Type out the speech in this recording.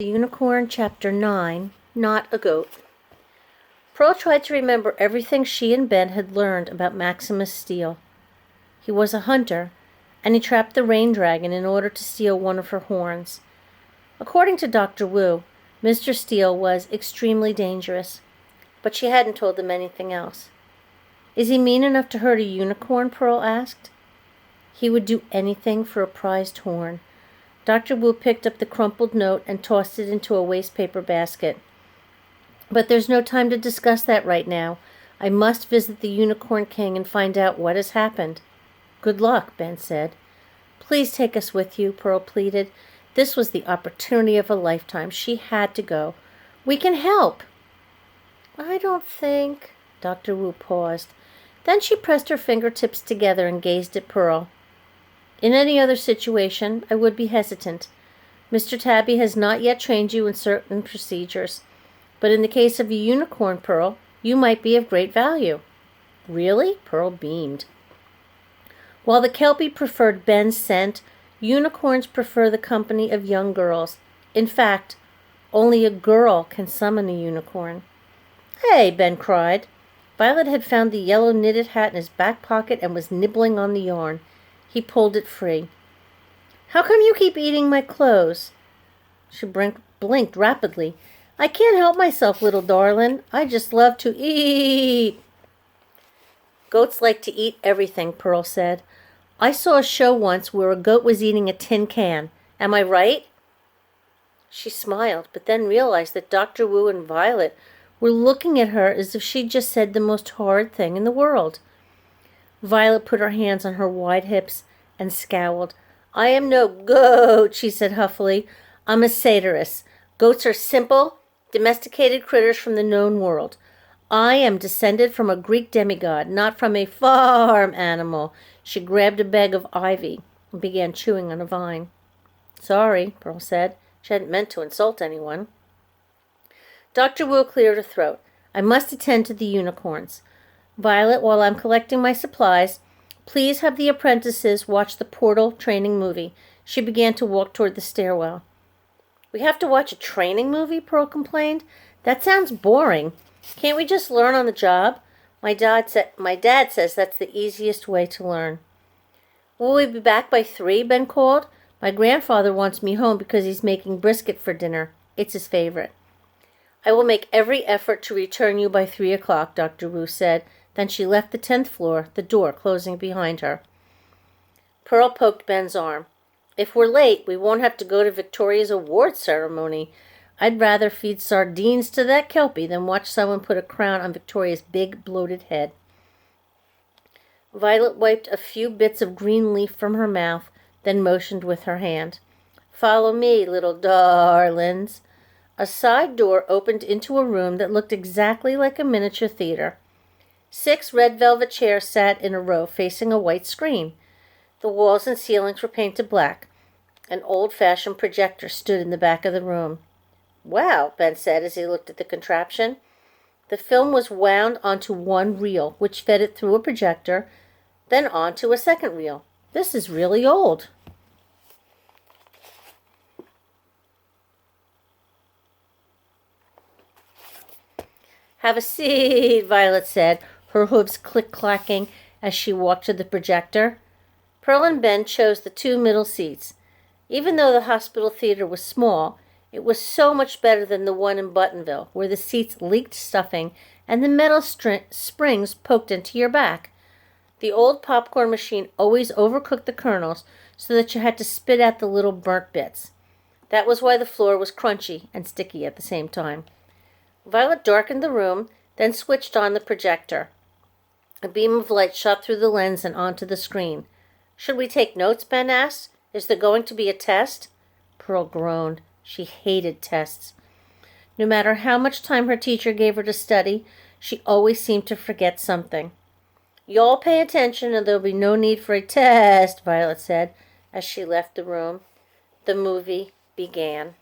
The Unicorn, Chapter 9, Not a Goat. Pearl tried to remember everything she and Ben had learned about Maximus Steele. He was a hunter, and he trapped the rain dragon in order to steal one of her horns. According to Dr. Wu, Mr. Steele was extremely dangerous, but she hadn't told him anything else. Is he mean enough to hurt a unicorn? Pearl asked. He would do anything for a prized horn. Dr. Wu picked up the crumpled note and tossed it into a wastepaper basket. But there's no time to discuss that right now. I must visit the Unicorn King and find out what has happened. Good luck, Ben said. Please take us with you, Pearl pleaded. This was the opportunity of a lifetime. She had to go. We can help. I don't think. Dr. Wu paused. Then she pressed her fingertips together and gazed at Pearl. In any other situation, I would be hesitant. Mr. Tabby has not yet trained you in certain procedures. But in the case of a unicorn, Pearl, you might be of great value. Really? Pearl beamed. While the Kelpie preferred Ben's scent, unicorns prefer the company of young girls. In fact, only a girl can summon a unicorn. Hey, Ben cried. Violet had found the yellow knitted hat in his back pocket and was nibbling on the yarn. He pulled it free. How come you keep eating my clothes? She blinked rapidly. I can't help myself, little darling. I just love to eat. Goats like to eat everything, Pearl said. I saw a show once where a goat was eating a tin can. Am I right? She smiled, but then realized that Dr. Wu and Violet were looking at her as if she'd just said the most horrid thing in the world. Violet put her hands on her wide hips and scowled. I am no goat, she said huffily. I'm a satirist. Goats are simple, domesticated critters from the known world. I am descended from a Greek demigod, not from a farm animal. She grabbed a bag of ivy and began chewing on a vine. Sorry, Pearl said. She hadn't meant to insult anyone. Dr. Wu cleared her throat. I must attend to the unicorns. Violet, while I'm collecting my supplies, please have the apprentices watch the Portal training movie. She began to walk toward the stairwell. We have to watch a training movie? Pearl complained. That sounds boring. Can't we just learn on the job? My dad says that's the easiest way to learn. Will we be back by 3? Ben called. My grandfather wants me home because he's making brisket for dinner. It's his favorite. I will make every effort to return you by 3 o'clock, Dr. Wu said. Then she left the 10th floor, the door closing behind her. Pearl poked Ben's arm. If we're late, we won't have to go to Victoria's awards ceremony. I'd rather feed sardines to that Kelpie than watch someone put a crown on Victoria's big, bloated head. Violet wiped a few bits of green leaf from her mouth, then motioned with her hand. Follow me, little darlings. A side door opened into a room that looked exactly like a miniature theater. 6 red velvet chairs sat in a row facing a white screen. The walls and ceilings were painted black. An old-fashioned projector stood in the back of the room. Wow, Ben said as he looked at the contraption. The film was wound onto one reel, which fed it through a projector, then onto a second reel. This is really old. Have a seat, Violet said, her hooves click-clacking as she walked to the projector. Pearl and Ben chose the 2 middle seats. Even though the hospital theater was small, it was so much better than the one in Buttonville, where the seats leaked stuffing and the metal springs poked into your back. The old popcorn machine always overcooked the kernels so that you had to spit out the little burnt bits. That was why the floor was crunchy and sticky at the same time. Violet darkened the room, then switched on the projector. A beam of light shot through the lens and onto the screen. Should we take notes? Ben asked. Is there going to be a test? Pearl groaned. She hated tests. No matter how much time her teacher gave her to study, she always seemed to forget something. You all pay attention and there'll be no need for a test, Violet said as she left the room. The movie began.